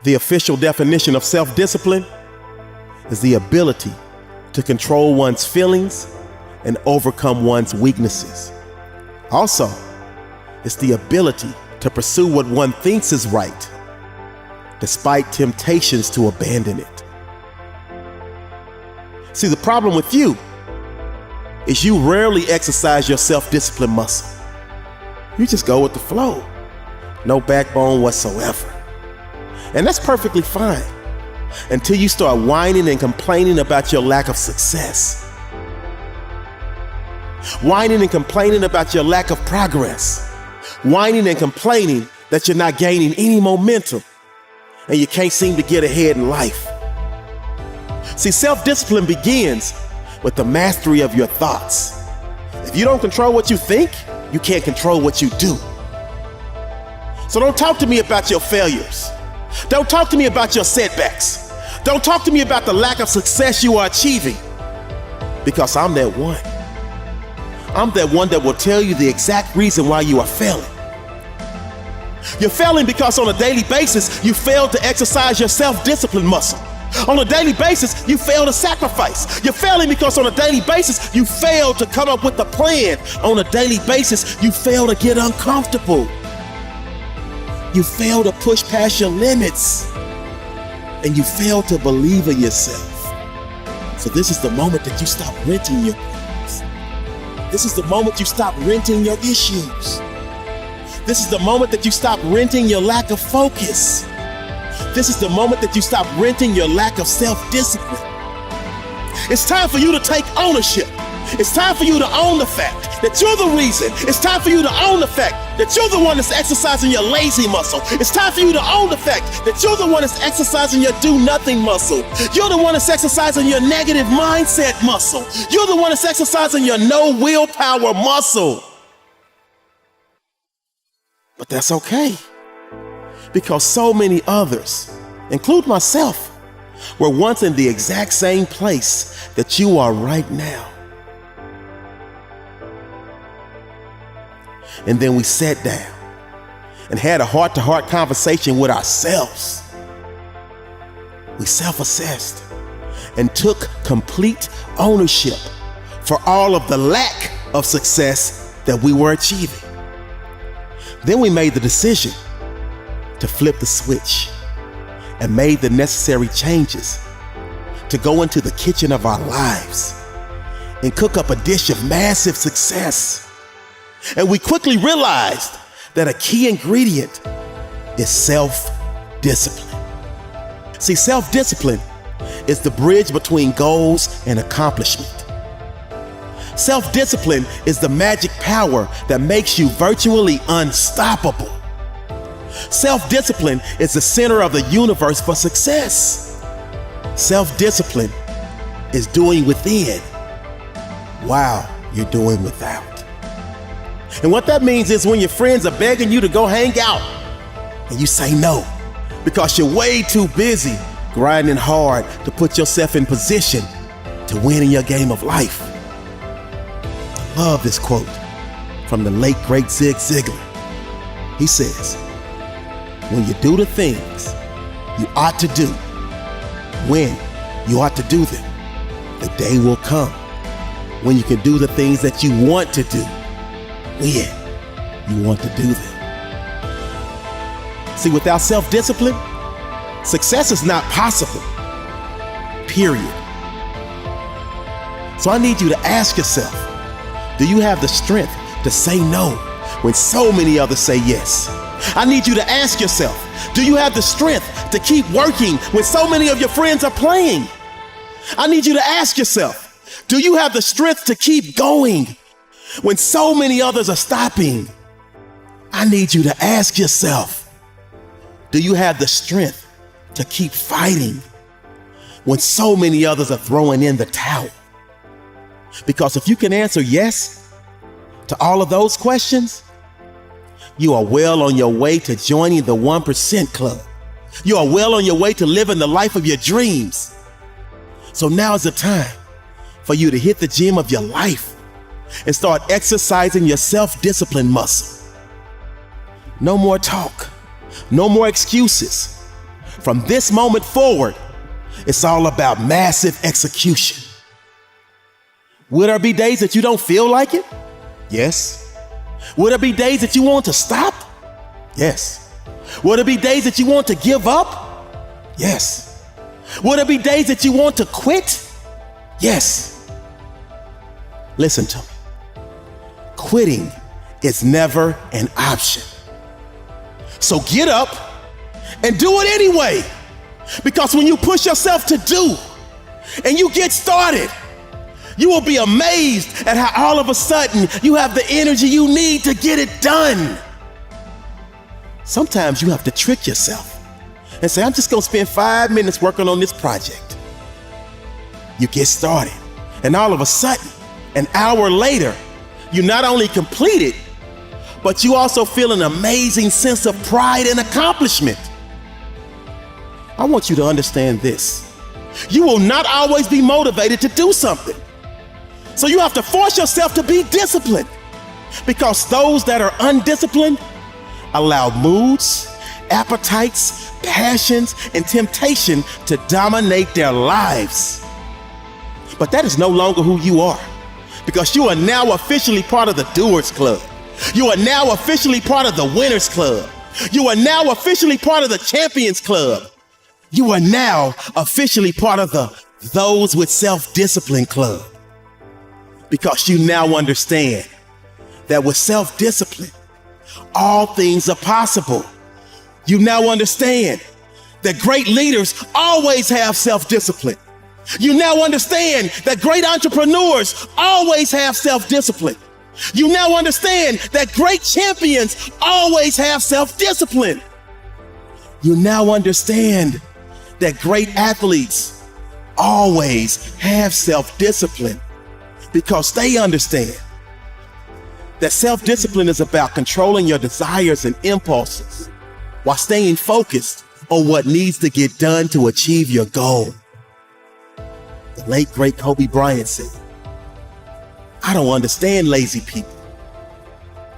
The official definition of self-discipline is the ability to control one's feelings and overcome one's weaknesses. Also, it's the ability to pursue what one thinks is right, despite temptations to abandon it. See, the problem with you is you rarely exercise your self-discipline muscle. You just go with the flow, no backbone whatsoever. And that's perfectly fine until you start whining and complaining about your lack of success. Whining and complaining about your lack of progress. Whining and complaining that you're not gaining any momentum and you can't seem to get ahead in life. See, self-discipline begins with the mastery of your thoughts. If you don't control what you think, you can't control what you do. So don't talk to me about your failures. Don't talk to me about your setbacks. Don't talk to me about the lack of success you are achieving, because I'm that one. I'm that one that will tell you the exact reason why you are failing. You're failing because on a daily basis, you fail to exercise your self-discipline muscle. On a daily basis, you fail to sacrifice. You're failing because on a daily basis, you fail to come up with a plan. On a daily basis, you fail to get uncomfortable. You fail to push past your limits. And you fail to believe in yourself. So this is the moment that you stop renting your problems. This is the moment you stop renting your issues. This is the moment that you stop renting your lack of focus. This is the moment that you stop renting your lack of self-discipline. It's time for you to take ownership. It's time for you to own the fact that you're the reason. It's time for you to own the fact that you're the one that's exercising your lazy muscle. It's time for you to own the fact that you're the one that's exercising your do-nothing muscle. You're the one that's exercising your negative mindset muscle. You're the one that's exercising your no willpower muscle. But that's okay, because so many others, include myself, were once in the exact same place that you are right now. And then we sat down and had a heart-to-heart conversation with ourselves. We self-assessed and took complete ownership for all of the lack of success that we were achieving. Then we made the decision to flip the switch and made the necessary changes to go into the kitchen of our lives and cook up a dish of massive success. And we quickly realized that a key ingredient is self-discipline. See, self-discipline is the bridge between goals and accomplishment. Self-discipline is the magic power that makes you virtually unstoppable. Self-discipline is the center of the universe for success. Self-discipline is doing within while you're doing without. And what that means is when your friends are begging you to go hang out and you say no because you're way too busy grinding hard to put yourself in position to win in your game of life. I love this quote from the late great Zig Ziglar. He says, "When you do the things you ought to do, when you ought to do them, the day will come when you can do the things that you want to do, when you want to do them." See, without self-discipline, success is not possible, period. So I need you to ask yourself, do you have the strength to say no when so many others say yes? I need you to ask yourself, do you have the strength to keep working when so many of your friends are playing? I need you to ask yourself, do you have the strength to keep going when so many others are stopping? I need you to ask yourself, do you have the strength to keep fighting when so many others are throwing in the towel? Because if you can answer yes to all of those questions, you are well on your way to joining the 1% club. You are well on your way to living the life of your dreams. So now is the time for you to hit the gym of your life and start exercising your self-discipline muscle. No more talk, no more excuses. From this moment forward, it's all about massive execution. Will there be days that you don't feel like it? Yes. Will there be days that you want to stop? Yes. Will there be days that you want to give up? Yes. Will there be days that you want to quit? Yes. Listen to me. Quitting is never an option. So get up and do it anyway. Because when you push yourself to do and you get started, you will be amazed at how all of a sudden you have the energy you need to get it done. Sometimes you have to trick yourself and say, I'm just gonna spend 5 minutes working on this project. You get started, and all of a sudden, an hour later, you not only complete it, but you also feel an amazing sense of pride and accomplishment. I want you to understand this. You will not always be motivated to do something. So you have to force yourself to be disciplined, because those that are undisciplined allow moods, appetites, passions, and temptation to dominate their lives. But that is no longer who you are, because you are now officially part of the Doers Club. You are now officially part of the Winners Club. You are now officially part of the Champions Club. You are now officially part of the Those with Self-Discipline Club. Because you now understand that with self-discipline, all things are possible. You now understand that great leaders always have self-discipline. You now understand that great entrepreneurs always have self-discipline. You now understand that great champions always have self-discipline. You now understand that great athletes always have self-discipline, because they understand that self-discipline is about controlling your desires and impulses while staying focused on what needs to get done to achieve your goal. The late, great Kobe Bryant said, I don't understand lazy people.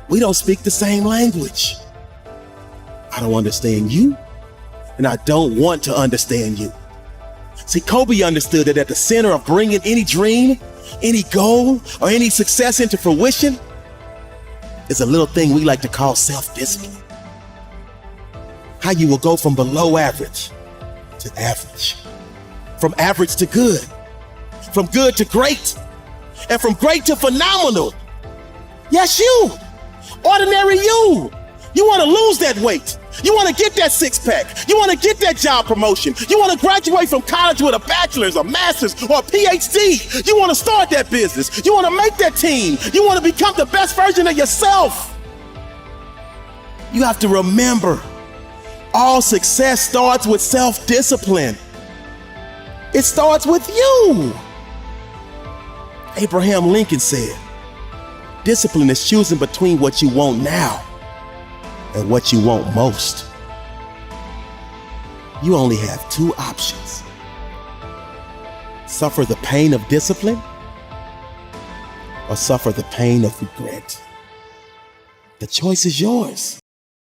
We don't speak the same language. I don't understand you, and I don't want to understand you. See, Kobe understood that at the center of bringing any dream, any goal, or any success into fruition is a little thing we like to call self-discipline. How you will go from below average to average, from average to good, from good to great, and from great to phenomenal. Yes, you, ordinary you. You want to lose that weight. You want to get that six-pack. You want to get that job promotion. You want to graduate from college with a bachelor's, a master's, or a PhD. You want to start that business. You want to make that team. You want to become the best version of yourself. You have to remember, all success starts with self-discipline. It starts with you. Abraham Lincoln said, discipline is choosing between what you want now and what you want most. You only have two options: suffer the pain of discipline or suffer the pain of regret. The choice is yours.